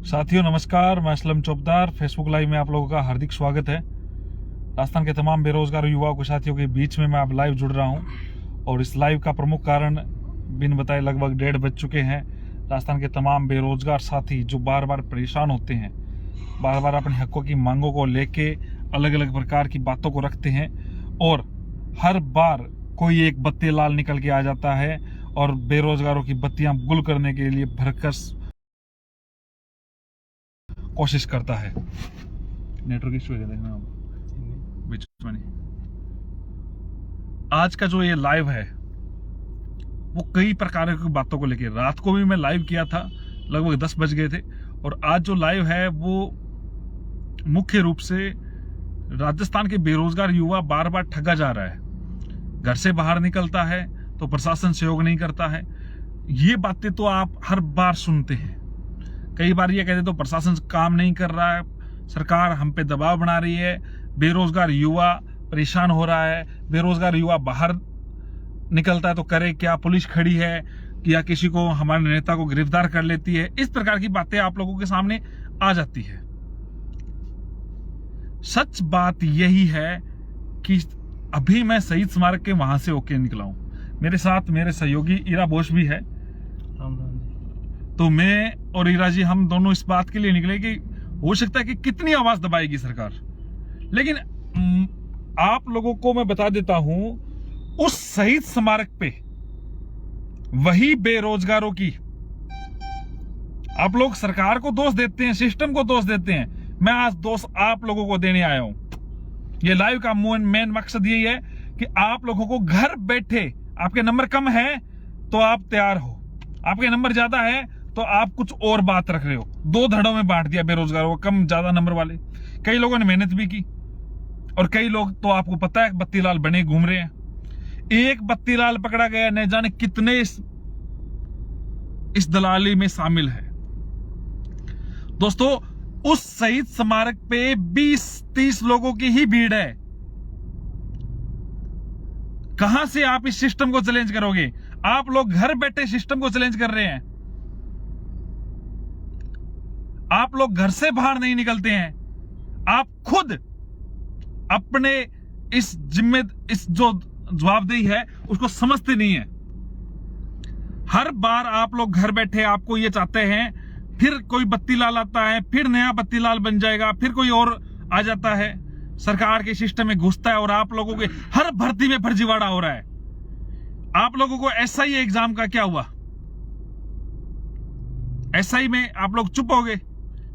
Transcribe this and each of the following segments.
साथियों नमस्कार, मैं असलम चौबदार। फेसबुक लाइव में आप लोगों का हार्दिक स्वागत है। राजस्थान के तमाम बेरोजगार युवाओं के साथियों के बीच में मैं अब लाइव जुड़ रहा हूं और इस लाइव का प्रमुख कारण बिन बताए लगभग 1:30 बज चुके हैं। राजस्थान के तमाम बेरोजगार साथी जो बार बार परेशान होते हैं, बार बार अपने हकों की मांगों को लेके अलग अलग प्रकार की बातों को रखते हैं और हर बार कोई एक बत्ती लाल निकल के आ जाता है और बेरोजगारों की बत्तियां गुल करने के लिए भरकस कोशिश करता है। नेटवर्क इश्यू है, देखना बीच में नहीं। आज का जो ये लाइव है वो कई प्रकार की बातों को लेकर, रात को भी मैं लाइव किया था, लगभग 10 बज गए थे। और आज जो लाइव है वो मुख्य रूप से राजस्थान के बेरोजगार युवा बार बार ठगा जा रहा है। घर से बाहर निकलता है तो प्रशासन सहयोग नहीं करता है। ये बातें तो आप हर बार सुनते हैं। कई बार ये कहते तो प्रशासन काम नहीं कर रहा है, सरकार हम पे दबाव बना रही है, बेरोजगार युवा परेशान हो रहा है, बेरोजगार युवा बाहर निकलता है तो करे क्या, पुलिस खड़ी है या किसी को हमारे नेता को गिरफ्तार कर लेती है। इस प्रकार की बातें आप लोगों के सामने आ जाती है। सच बात यही है कि अभी मैं शहीद स्मारक के वहां से होके निकला हूं। मेरे साथ मेरे सहयोगी ईरा बोस भी है। तो मैं और ईरा जी हम दोनों इस बात के लिए निकले कि हो सकता है कि कितनी आवाज दबाएगी सरकार, लेकिन आप लोगों को मैं बता देता हूं, उस शहीद स्मारक पे वही बेरोजगारों की, आप लोग सरकार को दोष देते हैं, सिस्टम को दोष देते हैं, मैं आज दोष आप लोगों को देने आया हूं। ये लाइव का मेन मकसद यही है कि आप लोगों को घर बैठे, आपके नंबर कम है तो आप तैयार हो, आपके नंबर ज्यादा है तो आप कुछ और बात रख रहे हो। 2 धड़ों में बांट दिया बेरोजगारों को, कम ज्यादा नंबर वाले। कई लोगों ने मेहनत भी की और कई लोग तो आपको पता है बत्तीलाल बने घूम रहे हैं। एक बत्तीलाल पकड़ा गया, न जाने कितने इस दलाली में शामिल है। दोस्तों, उस शहीद स्मारक पे 20-30 लोगों की ही भीड़ है। कहां से आप इस सिस्टम को चैलेंज करोगे? आप लोग घर बैठे सिस्टम को चैलेंज कर रहे हैं। आप लोग घर से बाहर नहीं निकलते हैं। आप खुद अपने इस जो जवाबदेही है उसको समझते नहीं है। हर बार आप लोग घर बैठे आपको ये चाहते हैं, फिर कोई बत्तीलाल आता है, फिर नया बत्तीलाल बन जाएगा, फिर कोई और आ जाता है, सरकार के सिस्टम में घुसता है और आप लोगों के हर भर्ती में फर्जीवाड़ा हो रहा है। आप लोगों को एसआई एग्जाम का क्या हुआ? एसआई में आप लोग चुप हो गए।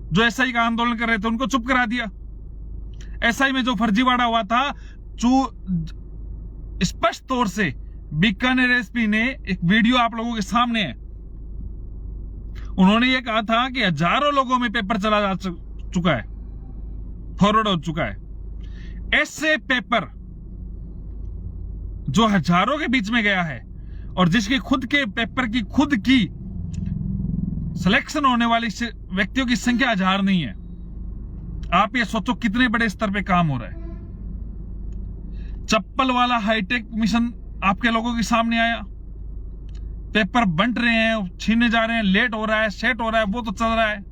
जो एसआई का आंदोलन कर रहे थे उनको चुप करा दिया। एसआई में जो फर्जीवाड़ा हुआ था, जो स्पष्ट तौर से बीकानेर एसपी ने एक वीडियो आप लोगों के सामने है, उन्होंने ये कहा था कि हजारों लोगों में पेपर चला जा चुका है, फॉरवर्ड हो चुका है। ऐसे पेपर जो हजारों के बीच में गया है और जिसके खुद के पेपर की खुद की सिलेक्शन होने वाली व्यक्तियों की संख्या 1000 नहीं है। आप ये सोचो कितने बड़े स्तर पे काम हो रहा है। चप्पल वाला हाईटेक मिशन आपके लोगों के सामने आया, पेपर बंट रहे हैं, छीने जा रहे हैं, लेट हो रहा है, सेट हो रहा है, वो तो चल रहा है।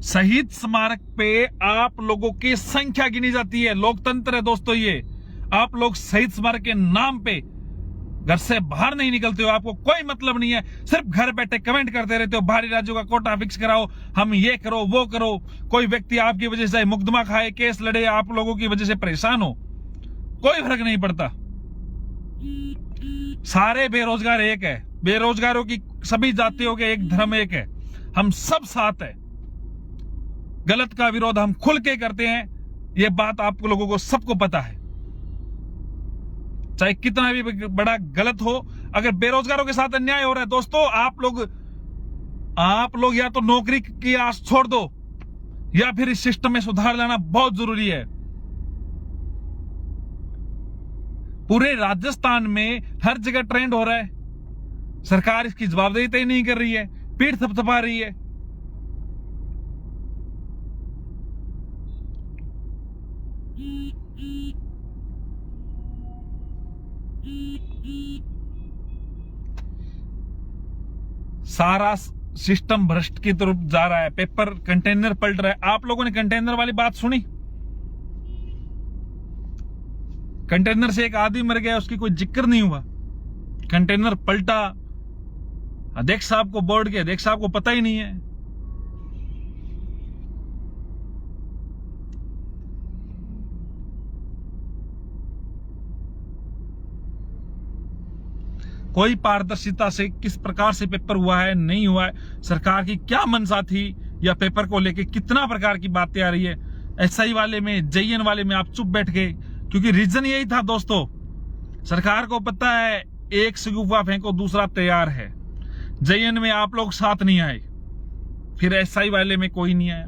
शहीद स्मारक पे आप लोगों की संख्या गिनी जाती है। लोकतंत्र है दोस्तों ये। आप लोग शहीद स्मारक के नाम पे घर से बाहर नहीं निकलते हो, आपको कोई मतलब नहीं है, सिर्फ घर बैठे कमेंट करते रहते हो, बाहरी राज्यों का कोटा फिक्स कराओ, हम ये करो वो करो। कोई व्यक्ति आपकी वजह से मुकदमा खाए, केस लड़े, आप लोगों की वजह से परेशान हो, कोई फर्क नहीं पड़ता। सारे बेरोजगार एक है, बेरोजगारों की सभी जातियों के एक धर्म एक है, हम सब साथ है। गलत का विरोध हम खुल के करते हैं, यह बात आप लोगों को सबको पता है। चाहे कितना भी बड़ा गलत हो, अगर बेरोजगारों के साथ अन्याय हो रहा है दोस्तों, आप लोग या तो नौकरी की आस छोड़ दो या फिर इस सिस्टम में सुधार लाना बहुत जरूरी है। पूरे राजस्थान में हर जगह ट्रेंड हो रहा है, सरकार इसकी जवाबदेही तय नहीं कर रही है, पीठ थपथपा रही है। सारा सिस्टम भ्रष्ट की तरफ जा रहा है, पेपर कंटेनर पलट रहा है। आप लोगों ने कंटेनर वाली बात सुनी? कंटेनर से एक आदमी मर गया, उसकी कोई जिक्र नहीं हुआ। कंटेनर पलटा, अध्यक्ष साहब को, बोर्ड के अध्यक्ष साहब को पता ही नहीं है। कोई पारदर्शिता से किस प्रकार से पेपर हुआ है, नहीं हुआ है, सरकार की क्या मंशा थी, या पेपर को लेके कितना प्रकार की बातें आ रही है। एसआई वाले में, जेईएन वाले में आप चुप बैठ गए, क्योंकि रीजन यही था दोस्तों, सरकार को पता है एक शगुफा फेंको दूसरा तैयार है। जेईएन में आप लोग साथ नहीं आए, फिर एसआई वाले में कोई नहीं आया,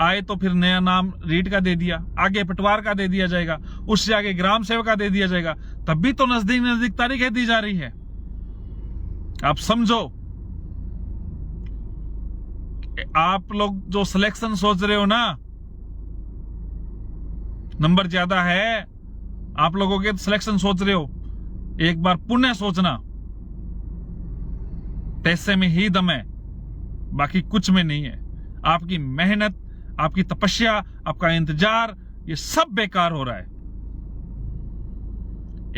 आए तो फिर नया नाम रीट का दे दिया, आगे पटवार का दे दिया जाएगा, उससे आगे ग्राम सेवक का दे दिया जाएगा। तब भी तो नजदीक नजदीक तारीखें दी जा रही है। आप समझो, आप लोग जो सिलेक्शन सोच रहे हो ना, नंबर ज्यादा है आप लोगों के, सिलेक्शन सोच रहे हो, एक बार पुण्य सोचना। पैसे में ही दम है, बाकी कुछ में नहीं है। आपकी मेहनत, आपकी तपस्या, आपका इंतजार, ये सब बेकार हो रहा है।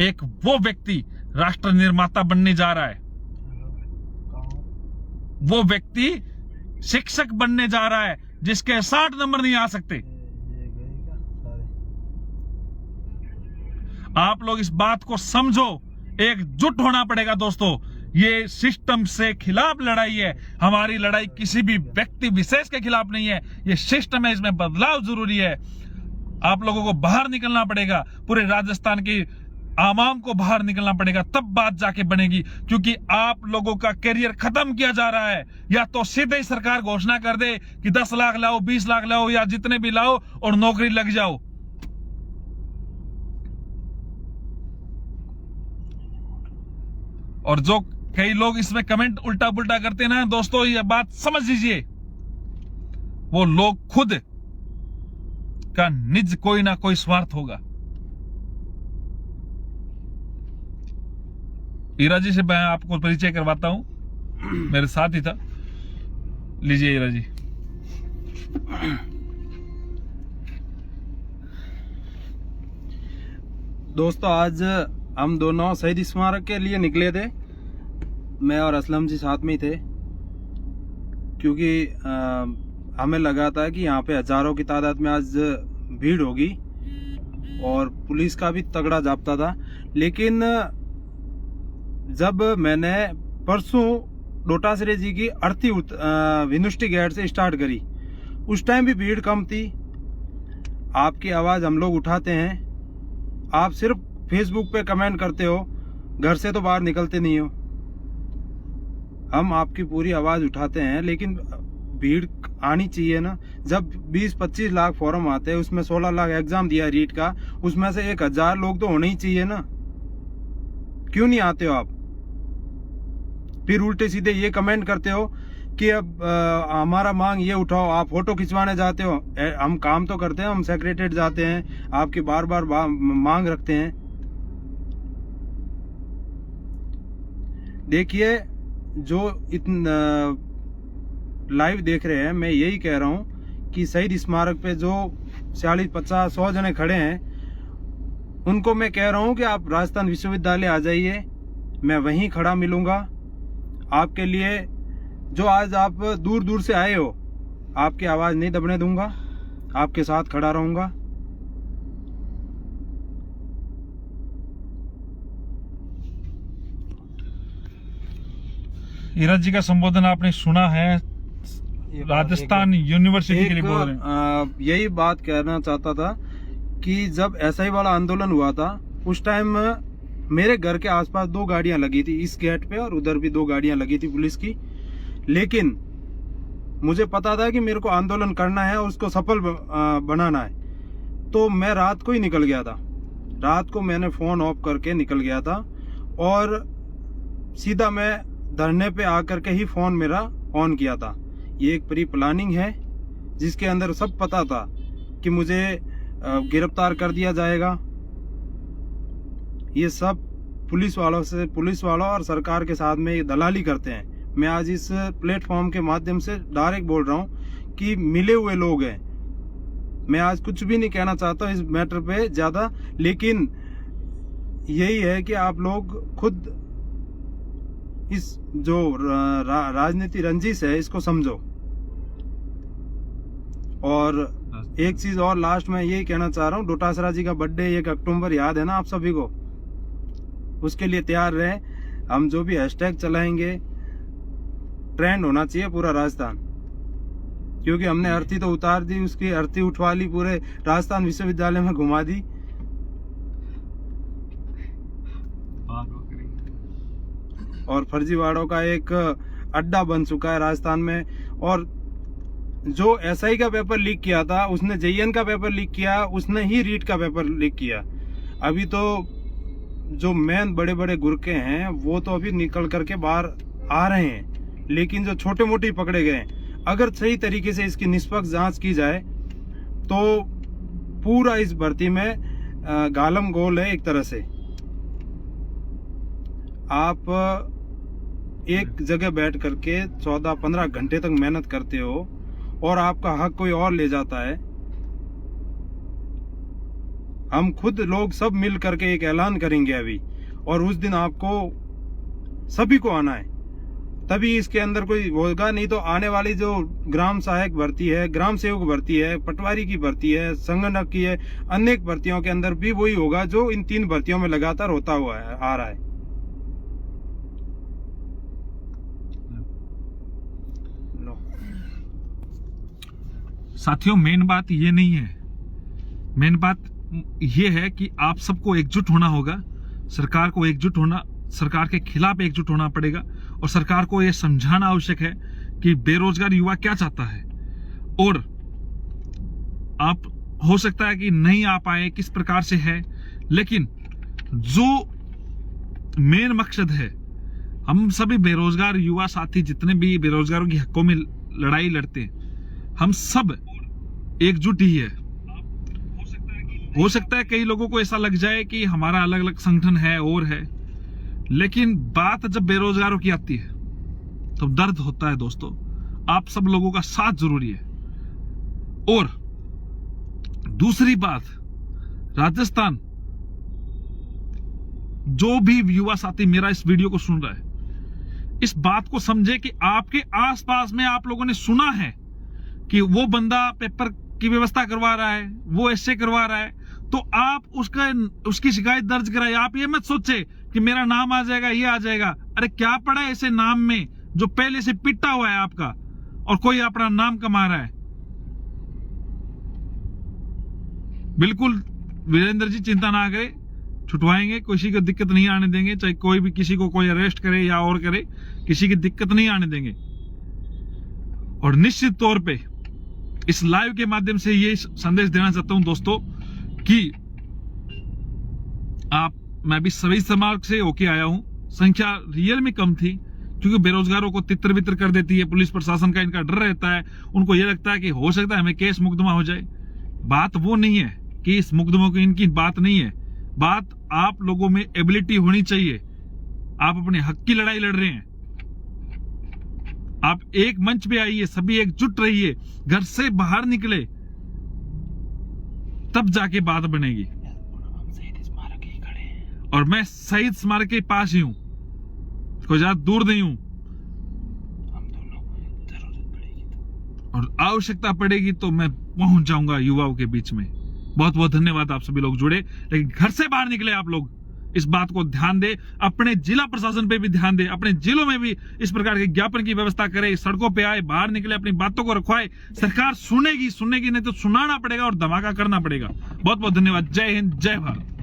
एक वो व्यक्ति राष्ट्र निर्माता बनने जा रहा है, वो व्यक्ति शिक्षक बनने जा रहा है, जिसके 60 नंबर नहीं आ सकते। आप लोग इस बात को समझो, एकजुट होना पड़ेगा दोस्तों। ये सिस्टम से खिलाफ लड़ाई है, हमारी लड़ाई किसी भी व्यक्ति विशेष के खिलाफ नहीं है। ये सिस्टम है, इसमें बदलाव जरूरी है। आप लोगों को बाहर निकलना पड़ेगा, पूरे राजस्थान की आवाम को बाहर निकलना पड़ेगा, तब बात जाके बनेगी। क्योंकि आप लोगों का करियर खत्म किया जा रहा है। या तो सीधे ही सरकार घोषणा कर दे कि 10 लाख लाओ, 20 लाख लाओ, या जितने भी लाओ और नौकरी लग जाओ। और जो कई लोग इसमें कमेंट उल्टा पुल्टा करते हैं ना दोस्तों, ये बात समझ लीजिए, वो लोग खुद का निज कोई ना कोई स्वार्थ होगा। ईरा जी से मैं आपको परिचय करवाता हूं, मेरे साथ ही था। लीजिए ईरा जी। दोस्तों, आज हम दोनों शहीद स्मारक के लिए निकले थे। मैं और असलम जी साथ में ही थे, क्योंकि हमें लगा था कि यहाँ पे हजारों की तादाद में आज भीड़ होगी और पुलिस का भी तगड़ा जाब्ता था। लेकिन जब मैंने परसों डोटासरे जी की अर्थी विनुष्टि गेट से स्टार्ट करी, उस टाइम भी भीड़ कम थी। आपकी आवाज़ हम लोग उठाते हैं, आप सिर्फ फेसबुक पे कमेंट करते हो, घर से तो बाहर निकलते नहीं हो। हम आपकी पूरी आवाज़ उठाते हैं, लेकिन भीड़ आनी चाहिए ना। जब 20-25 लाख फॉर्म आते हैं, उसमें 16 लाख एग्जाम दिया रीट का, उसमें से 1000 लोग तो होने ही चाहिए ना। क्यों नहीं आते हो आप? फिर उल्टे सीधे ये कमेंट करते हो कि अब हमारा मांग ये उठाओ। आप फोटो खिंचवाने जाते हो, हम काम तो करते हैं, हम सेक्रेटरीट जाते हैं, आपकी बार बार मांग रखते हैं। देखिए, जो इतना लाइव देख रहे हैं, मैं यही कह रहा हूँ कि शहीद स्मारक पे जो 40, 50, 100 जने खड़े हैं, उनको मैं कह रहा हूँ कि आप राजस्थान विश्वविद्यालय आ जाइए, मैं वहीं खड़ा मिलूंगा आपके लिए। जो आज आप दूर दूर से आए हो, आपकी आवाज़ नहीं दबने दूंगा, आपके साथ खड़ा रहूंगा। ईरा जी का संबोधन आपने सुना है, राजस्थान यूनिवर्सिटी के लिए बोल रहे हैं। यही बात कहना चाहता था कि जब एसआई वाला आंदोलन हुआ था, उस टाइम मेरे घर के आसपास 2 गाड़ियां लगी थी, इस गेट पे और उधर भी 2 गाड़ियां लगी थी पुलिस की। लेकिन मुझे पता था कि मेरे को आंदोलन करना है और उसको सफल बनाना है, तो मैं रात को ही निकल गया था। रात को मैंने फोन ऑफ करके निकल गया था और सीधा मैं धरने पे आकर के ही फोन मेरा ऑन किया था। ये एक प्री प्लानिंग है, जिसके अंदर सब पता था कि मुझे गिरफ्तार कर दिया जाएगा। ये सब पुलिस वालों और सरकार के साथ में दलाली करते हैं, मैं आज इस प्लेटफॉर्म के माध्यम से डायरेक्ट बोल रहा हूँ कि मिले हुए लोग हैं। मैं आज कुछ भी नहीं कहना चाहता इस मैटर पे ज्यादा, लेकिन यही है कि आप लोग खुद इस जो राजनीति रंजिश है इसको समझो। और एक चीज और लास्ट में यही कहना चाह रहा हूँ, डोटासरा जी का बर्थडे 1 अक्टूबर याद है ना आप सभी को, उसके लिए तैयार रहे। हम जो भी हैशटैग चलाएंगे ट्रेंड होना चाहिए पूरा राजस्थान, क्योंकि हमने अर्थी तो उतार दी, उसकी अर्थी उठवा ली, पूरे राजस्थान विश्वविद्यालय में घुमा दी। और फर्जीवाड़ों का एक अड्डा बन चुका है राजस्थान में। और जो एसआई का पेपर लीक किया था उसने जेईएन का पेपर लीक किया, उसने ही रीट का पेपर लीक किया। अभी तो जो मेन बड़े बड़े गुरके हैं वो तो अभी निकल करके बाहर आ रहे हैं, लेकिन जो छोटे मोटे पकड़े गए, अगर सही तरीके से इसकी निष्पक्ष जांच की जाए तो पूरा इस भर्ती में गालम गोल है एक तरह से। आप एक जगह बैठ करके 14-15 घंटे तक मेहनत करते हो और आपका हक कोई और ले जाता है। हम खुद लोग सब मिल करके एक ऐलान करेंगे अभी, और उस दिन आपको सभी को आना है, तभी इसके अंदर कोई होगा। नहीं तो आने वाली जो ग्राम सहायक भर्ती है, ग्राम सेवक भर्ती है, पटवारी की भर्ती है, संगठक की है, अनेक भर्तियों के अंदर भी वही होगा जो इन 3 भर्तियों में लगातार होता हुआ है आ रहा है। साथियों, मेन बात ये नहीं है, मेन बात ये है कि आप सबको एकजुट होना होगा। सरकार को एकजुट होना, सरकार के खिलाफ एकजुट होना पड़ेगा, और सरकार को यह समझाना आवश्यक है कि बेरोजगार युवा क्या चाहता है। और आप हो सकता है कि नहीं आ पाए किस प्रकार से है, लेकिन जो मेन मकसद है, हम सभी बेरोजगार युवा साथी जितने भी बेरोजगारों की हकों में लड़ाई लड़ते हैं, हम सब एकजुट ही है। हो सकता है कई लोगों को ऐसा लग जाए कि हमारा अलग अलग संगठन है और है, लेकिन बात जब बेरोजगारों की आती है तो दर्द होता है दोस्तों। आप सब लोगों का साथ जरूरी है। और दूसरी बात, राजस्थान, जो भी युवा साथी मेरा इस वीडियो को सुन रहा है, इस बात को समझे कि आपके आसपास में आप लोगों ने सुना है कि वो बंदा पेपर की व्यवस्था करवा रहा है, वो ऐसे करवा रहा है, तो आप उसकी शिकायत दर्ज कराए। आप ये मत सोचे कि मेरा नाम आ जाएगा, ये आ जाएगा। अरे क्या पड़ा है ऐसे नाम में जो पहले से पिटा हुआ है आपका, और कोई अपना नाम कमा रहा है। बिल्कुल वीरेंद्र जी चिंता ना करें, छुटवाएंगे, किसी को दिक्कत नहीं आने देंगे। चाहे कोई भी किसी को कोई अरेस्ट करे या और करे, किसी की दिक्कत नहीं आने देंगे। और निश्चित तौर पे इस लाइव के माध्यम से ये संदेश देना चाहता हूं दोस्तों कि मैं भी सभी समाज से होके आया हूं। संख्या रियल में कम थी, क्योंकि बेरोजगारों को तितर बितर कर देती है पुलिस प्रशासन का, इनका डर रहता है। उनको ये लगता है कि हो सकता है हमें केस मुकदमा हो जाए। बात वो नहीं है कि इस मुकदमों की, इनकी बात नहीं है। बात आप लोगों में एबिलिटी होनी चाहिए। आप अपने हक की लड़ाई लड़ रहे हैं, आप एक मंच पे आइए, सभी एकजुट रहिए, घर से बाहर निकले, तब जाके बात बनेगी। और मैं शहीद स्मारक के पास ही हूं, कोई ज्यादा दूर नहीं हूं। और आवश्यकता पड़ेगी तो मैं पहुंच जाऊंगा युवाओं के बीच में। बहुत बहुत धन्यवाद, आप सभी लोग जुड़े, लेकिन घर से बाहर निकले आप लोग, इस बात को ध्यान दे। अपने जिला प्रशासन पे भी ध्यान दे, अपने जिलों में भी इस प्रकार के ज्ञापन की व्यवस्था करे, सड़कों पे आए, बाहर निकले, अपनी बातों को रखवाए। सरकार सुनेगी नहीं तो सुनाना पड़ेगा और धमाका करना पड़ेगा। बहुत बहुत धन्यवाद। जय हिंद, जय भारत।